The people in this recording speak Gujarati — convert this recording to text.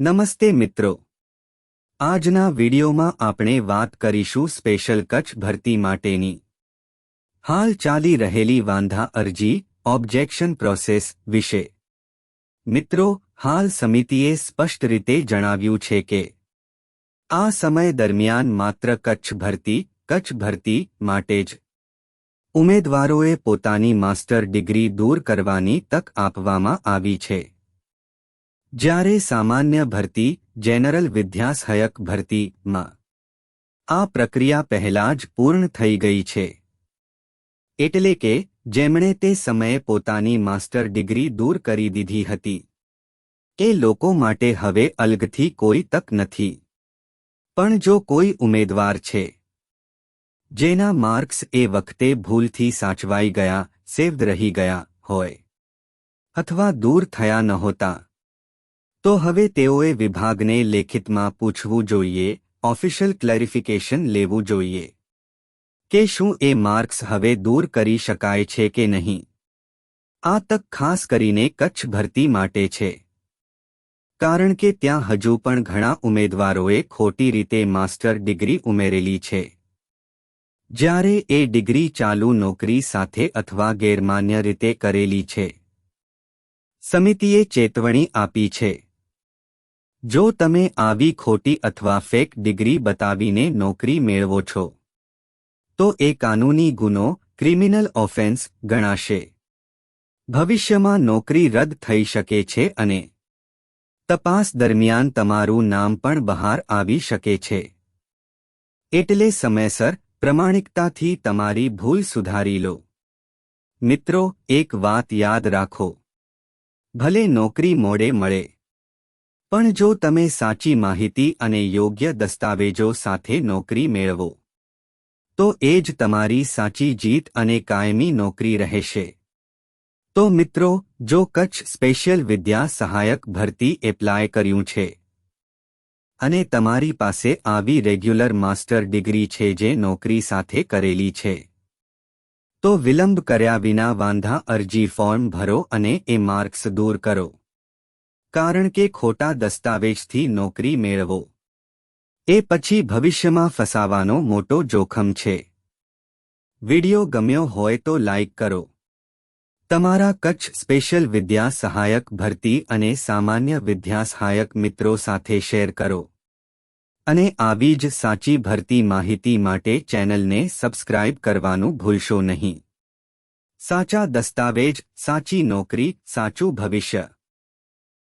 નમસ્તે મિત્રો, આજના વિડીયોમાં આપણે વાત કરીશું સ્પેશિયલ કચ્છ ભરતી માટેની હાલ ચાલી રહેલી વાંધા અરજી ઓબ્જેક્શન પ્રોસેસ વિશે। મિત્રો, હાલ સમિતિએ સ્પષ્ટ રીતે જણાવ્યું છે કે આ સમય દરમિયાન માત્ર કચ્છ ભરતી માટે જ ઉમેદવારોએ પોતાની માસ્ટર ડિગ્રી દૂર કરવાની તક આપવામાં આવી છે, જ્યારે સામાન્ય ભરતી જેનરલ વિદ્યાસહાયક ભરતીમાં આ પ્રક્રિયા પહેલા જ પૂર્ણ થઈ ગઈ છે। એટલે કે જેમણે તે સમયે પોતાની માસ્ટર ડિગ્રી દૂર કરી દીધી હતી એ લોકો માટે હવે અલગથી કોઈ તક નથી। પણ જો કોઈ ઉમેદવાર છે જેના માર્ક્સ એ વખતે ભૂલથી સાચવાઈ ગયા, સેવ્ડ રહી ગયા હોય અથવા દૂર થયા નહોતા, તો હવે તેઓએ વિભાગને લેખિતમાં પૂછવું જોઈએ, ઓફિશિયલ ક્લેરિફિકેશન લેવું જોઈએ કે શું એ માર્ક્સ હવે દૂર કરી શકાય છે કે નહીં। આ તક ખાસ કરીને કચ્છ ભરતી માટે છે, કારણ કે ત્યાં હજુ પણ ઘણા ઉમેદવારોએ ખોટી રીતે માસ્ટર ડિગ્રી ઉમેરેલી છે, જ્યારે એ ડિગ્રી ચાલુ નોકરી સાથે અથવા ગેરમાન્ય રીતે કરેલી છે। સમિતિએ ચેતવણી આપી છે, જો તમે આવી ખોટી અથવા ફેક ડિગ્રી બતાવીને નોકરી મેળવો છો તો એ કાનૂની ગુનો, ક્રિમિનલ ઓફેન્સ ગણાશે। ભવિષ્યમાં નોકરી રદ થઈ શકે છે અને તપાસ દરમિયાન તમારું નામ પણ બહાર આવી શકે છે। એટલે સમયસર, પ્રમાણિકતાથી તમારી ભૂલ સુધારી લો। મિત્રો, એક વાત યાદ રાખો, ભલે નોકરી મોડે મળે, પણ જો તમે સાચી માહિતી અને યોગ્ય દસ્તાવેજો સાથે નોકરી મેળવો તો એ જ તમારી સાચી જીત અને કાયમી નોકરી રહેશે। તો મિત્રો, જો કચ્છ સ્પેશિયલ વિદ્યા સહાયક ભરતી એપ્લાય કર્યું છે અને તમારી પાસે આવી રેગ્યુલર માસ્ટર ડિગ્રી છે જે નોકરી સાથે કરેલી છે, તો વિલંબ કર્યા વિના વાંધા અરજી ફોર્મ ભરો અને એ માર્ક્સ દૂર કરો, કારણ કે ખોટા દસ્તાવેજથી નોકરી મેળવો એ પછી ભવિષ્યમાં ફસાવાનો મોટો જોખમ છે। વિડિયો ગમ્યો હોય તો લાઇક કરો, તમારા કચ્છ સ્પેશિયલ વિદ્યા સહાયક ભરતી અને સામાન્ય વિદ્યા સહાયક મિત્રો સાથે શેર કરો અને આવી જ સાચી ભરતી માહિતી માટે ચેનલને સબસ્ક્રાઇબ કરવાનું ભૂલશો નહીં। સાચા દસ્તાવેજ, સાચી નોકરી, સાચું ભવિષ્ય।